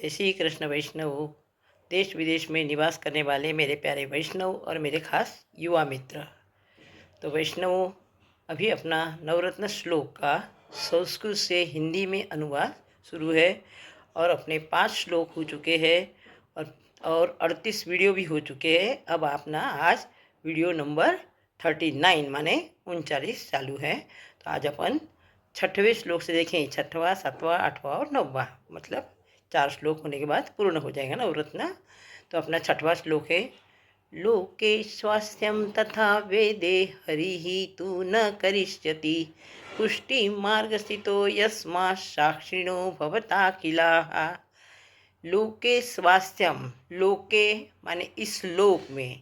जय श्री कृष्ण वैष्णव। देश विदेश में निवास करने वाले मेरे प्यारे वैष्णव और मेरे खास युवा मित्र, तो वैष्णव अभी अपना नवरत्न श्लोक का संस्कृत से हिंदी में अनुवाद शुरू है और अपने 5 श्लोक हो चुके हैं और 38 वीडियो भी हो चुके हैं। अब अपना आज वीडियो नंबर 39 माने 39 चालू है। तो आज अपन 6वें श्लोक से देखें। 6वां, 7वां, 8वां और 9वां, मतलब 4 श्लोक होने के बाद पूर्ण हो जाएगा नवरत्न। तो अपना 6वां श्लोक है, लोके स्वास्थ्यं तथा वेदे हरिः तु न करिष्यति पुष्टि मार्गस्थितो यस्मात् साक्षिणो भवता किलाः। लोके स्वास्थ्यम, लोके माने इस लोक में,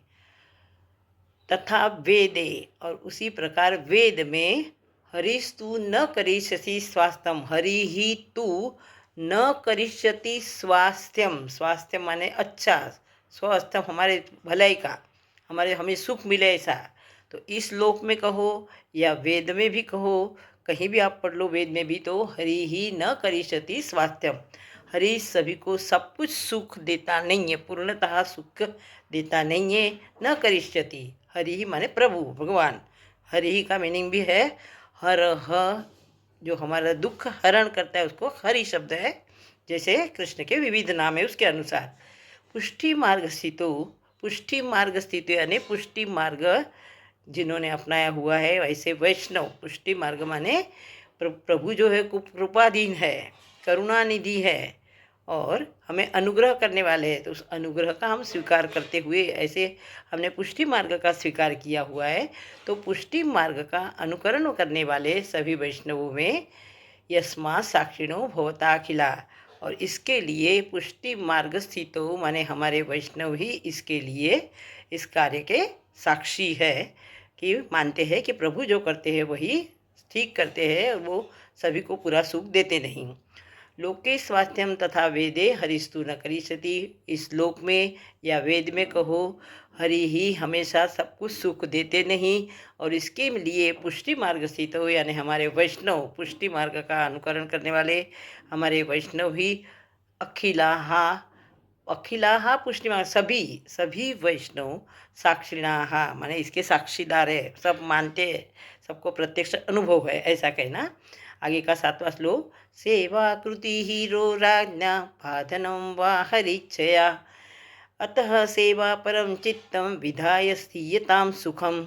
तथा वेदे और उसी प्रकार वेद में, हरिस्तु न करिष्यति स्वास्थ्यम, हरि ही तू न करिष्यति स्वास्थ्यम, स्वास्थ्य माने अच्छा, स्वास्थ्य हमारे भलाई का, हमारे हमें सुख मिले ऐसा। तो इस लोक में कहो या वेद में भी कहो, कहीं भी आप पढ़ लो वेद में भी, तो हरि ही न करिष्यति स्वास्थ्यम, हरि सभी को सब कुछ सुख देता नहीं है, पूर्णतः सुख देता नहीं है। न करिष्यति, हरि ही माने प्रभु भगवान, हरि ही का मीनिंग भी है हर ह, जो हमारा दुख हरण करता है उसको हरि शब्द है। जैसे कृष्ण के विविध नाम है उसके अनुसार। पुष्टि मार्ग स्थितो, पुष्टि मार्ग स्थित यानी पुष्टि मार्ग जिन्होंने अपनाया हुआ है, वैसे वैष्णव। पुष्टि मार्ग माने प्रभु जो है कृपाधीन है, करुणानिधि है और हमें अनुग्रह करने वाले हैं। तो उस अनुग्रह का हम स्वीकार करते हुए ऐसे हमने पुष्टि मार्ग का स्वीकार किया हुआ है। तो पुष्टि मार्ग का अनुकरण करने वाले सभी वैष्णवों में यस्मात् साक्षिणो भवता अखिला, और इसके लिए पुष्टि मार्ग स्थितो माने हमारे वैष्णव ही इसके लिए, इस कार्य के साक्षी है कि मानते हैं कि प्रभु जो करते हैं वही ठीक करते हैं, वो सभी को पूरा सुख देते नहीं। लोके स्वास्थ्यम तथा वेदे हरिस्तु न करिष्यति, इस लोक में या वेद में कहो, हरि ही हमेशा सब कुछ सुख देते नहीं, और इसके लिए पुष्टि मार्ग स्थित हो यानी हमारे वैष्णव, पुष्टि मार्ग का अनुकरण करने वाले हमारे वैष्णव ही अखिलाहा, अखिलाहा पुष्टि मार्ग, सभी सभी वैष्णव साक्षिणाहा माने इसके साक्षीदार है, सब मानते हैं, सबको प्रत्यक्ष अनुभव है ऐसा कहना। आगे का 7वां श्लोक, सेवा कृति हीरो राज्ञा बाधनं वा हरिच्छया अतः सेवा परम चित्तम विधाय स्थीयताम सुखम।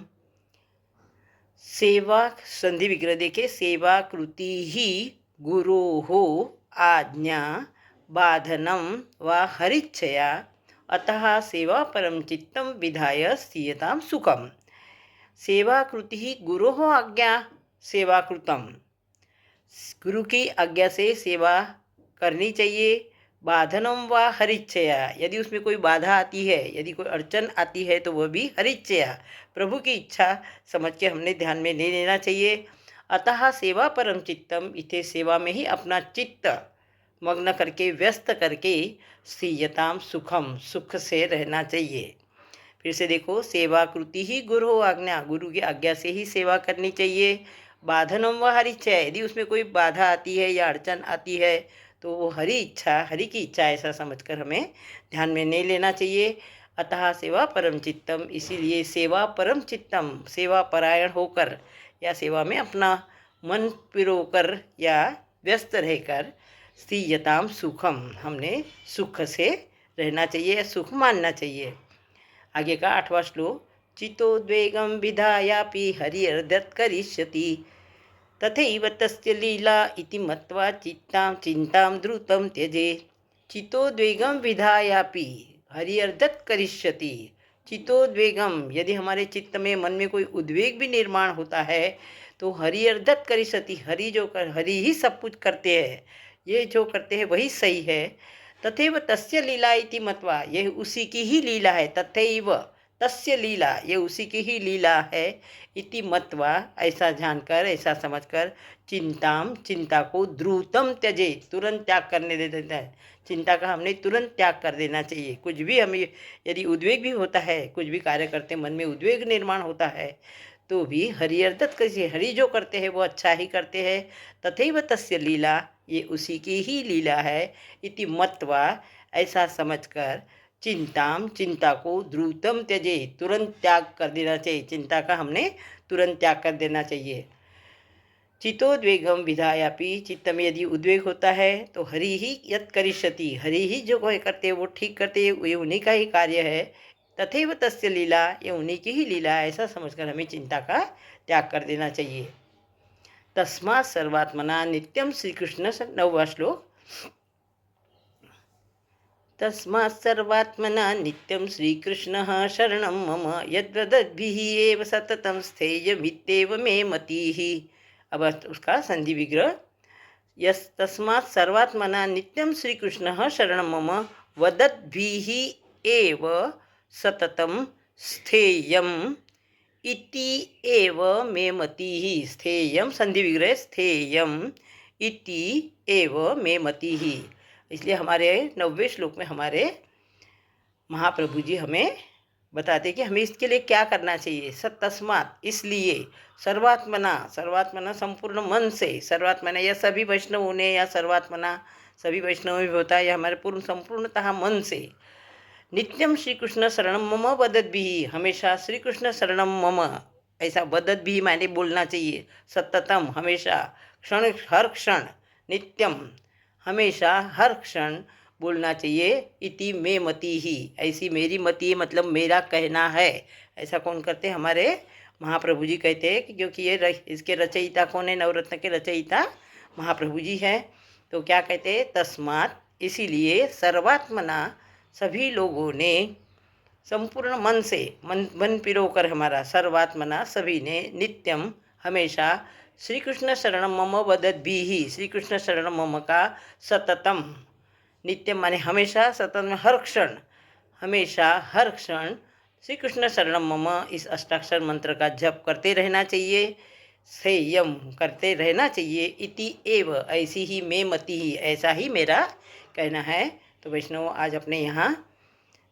सेवा संधि विग्रह देखे, सेवा कृति ही गुरोः आज्ञा बाधनं वा हरिच्छया अतः सेवा परम चित्तम विधाय स्थीयताम सुखम। सेवा कृति ही गुरोः आज्ञा सेवा कृतम, गुरु की आज्ञा से सेवा करनी चाहिए। बाधनम व हरिच्छया, यदि उसमें कोई बाधा आती है, यदि कोई अड़चन आती है तो वह भी हरिच्छया, प्रभु की इच्छा समझ के हमने ध्यान में ले लेना चाहिए। अतः सेवा परम चित्तम, इसे सेवा में ही अपना चित्त मग्न करके, व्यस्त करके, स्थीयताम सुखम, सुख से रहना चाहिए। फिर से देखो, सेवा कृति ही गुरु आज्ञा, गुरु की आज्ञा से ही सेवा करनी चाहिए। बाधनम व हरिच्छा, यदि उसमें कोई बाधा आती है या अड़चन आती है तो वो हरि इच्छा, हरि की इच्छा ऐसा समझकर हमें ध्यान में नहीं लेना चाहिए। अतः सेवा परम चित्तम, इसीलिए सेवा परम चित्तम, सेवा परायण होकर या सेवा में अपना मन पिरोकर या व्यस्त रहकर, स्थीयताम सुखम, हमने सुख से रहना चाहिए, सुख मानना चाहिए। आगे का 8वां श्लोक, चितोद्वेगं विधायापि हरिर्दत् करिष्यति तथैव तस्य लीला इति मत्वा चित्तां चिंतां द्रुतं त्यजेत्। चितोद्वेगं विधायापि हरिर्दत् करिष्यति, चितोद्वेगम, यदि हमारे चित्त में, मन में कोई उद्वेग भी निर्माण होता है तो हरिर्दत् करिष्यति, हरि जो कर, हरि ही सब कुछ करते हैं, ये जो करते हैं वही सही है। तथैव तस्य लीला इति मत्वा, यह उसी की ही लीला है, तथैव तस्य लीला, ये उसी की ही लीला है, इति मत्वा ऐसा जानकर, ऐसा समझकर, चिंताम, चिंता को, द्रुतम त्यजे, तुरंत त्याग करने दे देता है, चिंता का हमने तुरंत त्याग कर देना चाहिए। कुछ भी हमें यदि उद्वेग भी होता है, कुछ भी कार्य करते मन में उद्वेग निर्माण होता है तो भी हरि अर्थात कैसे हरि जो करते हैं वो अच्छा ही करते हैं। तथैव तस्य लीला, ये उसी की ही लीला है। इति मत्वा, ऐसा समझकर, चिंताम, चिंता को, द्रुतम त्यजे, तुरंत त्याग कर देना चाहिए। चिंता का हमने तुरंत त्याग कर देना चाहिए। चितोद्वेगम विधायापि, चित्त में यदि उद्वेग होता है तो हरि ही यत् करिष्यति, हरि ही जो कोई करते हैं वो ठीक करते हैं, ये उन्हीं का ही कार्य है। तथैव तस्य लीला, ये उन्हीं की ही लीला है, ऐसा समझकर हमें चिंता का त्याग कर देना चाहिए। तस्मात् सर्वात्मना नित्यम, श्री कृष्ण 9वां श्लोक। तस्मात् सर्वात्मना नित्यं श्रीकृष्णः शरणं मम, यद्वदद्भिः एव सततं स्थेयमित्येव मे मतिः। अब उसका संधि विग्रह। यस तस्मात् सर्वात्मना नित्यं श्रीकृष्णः शरणं मम, वदद्भिः एव सततं स्थेयम् इति एव मे मतिः। स्थेयम संधि विग्रह, स्थेयम इति एव मे मतिः। इसलिए हमारे 90वें श्लोक में हमारे महाप्रभु जी हमें बताते कि हमें इसके लिए क्या करना चाहिए। तस्मात्, इसलिए, सर्वात्मना, सर्वात्मना संपूर्ण मन से, सर्वात्मना या सभी वैष्णवों ने, या सर्वात्मना सभी वैष्णवों में होता है, या हमारे पूर्ण संपूर्णतः मन से, नित्यम श्री कृष्ण शरणम मम वदद्भिः, हमेशा श्री कृष्ण शरणम मम, ऐसा वदद्भिः माने बोलना चाहिए। सततम, हमेशा, क्षण, हर क्षण, नित्यम, हमेशा हर क्षण बोलना चाहिए। इति में मति ही, ऐसी मेरी मति है, मतलब मेरा कहना है। ऐसा कौन करते हैं? हमारे महाप्रभु जी कहते हैं कि क्योंकि ये इसके रचयिता कौन है? नवरत्न के रचयिता महाप्रभु जी हैं। तो क्या कहते हैं? तस्मात्, इसीलिए, सर्वात्मना, सभी लोगों ने, संपूर्ण मन से, मन पिरोकर हमारा, सर्वात्मना सभी ने, नित्यम हमेशा, श्री कृष्ण शरणम मम वदद्भिः, श्री कृष्ण शरणम मम का सततम, नित्यम माने हमेशा, सतत में हर क्षण, हमेशा हर क्षण श्री कृष्ण शरणम मम, इस अष्टाक्षर मंत्र का जप करते रहना चाहिए, संयम करते रहना चाहिए। इति एव, ऐसी ही मैं मति ही, ऐसा ही मेरा कहना है। तो वैष्णव, आज अपने यहाँ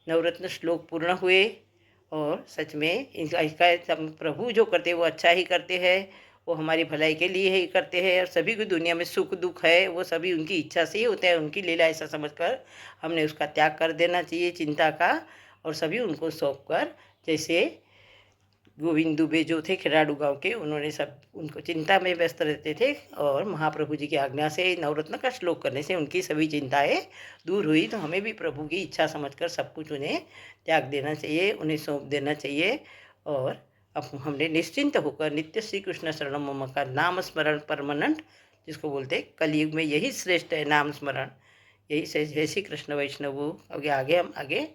नवरत्न श्लोक पूर्ण हुए, और सच में इसका प्रभु जो करते हैं वो अच्छा ही करते हैं, वो हमारी भलाई के लिए ही करते हैं। और सभी को दुनिया में सुख दुख है वो सभी उनकी इच्छा से ही होता है, उनकी लीला, ऐसा समझकर हमने उसका त्याग कर देना चाहिए चिंता का, और सभी उनको सौंप कर, जैसे गोविंद दुबे जो थे खिराड़ू गांव के, उन्होंने सब उनको चिंता में व्यस्त रहते थे, और महाप्रभु जी की आज्ञा से नवरत्न का श्लोक करने से उनकी सभी चिंताएं दूर हुई। तो हमें भी प्रभु की इच्छा समझकर सब कुछ उन्हें त्याग देना चाहिए, उन्हें सौंप देना चाहिए। और अब हमने निश्चिंत होकर नित्य श्री कृष्ण शरणम मम का नाम स्मरण परमानेंट, जिसको बोलते कलयुग में यही श्रेष्ठ है, नाम स्मरण, यही से जय श्री कृष्ण वैष्णव। आगे हम आगे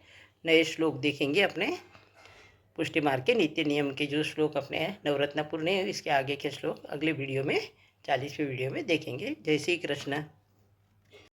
नए श्लोक देखेंगे, अपने पुष्टि मार्ग के नित्य नियम के जो श्लोक अपने नवरत्न पूर्ण है, इसके आगे के श्लोक अगले वीडियो में 40वें वीडियो में देखेंगे। जय श्री कृष्ण।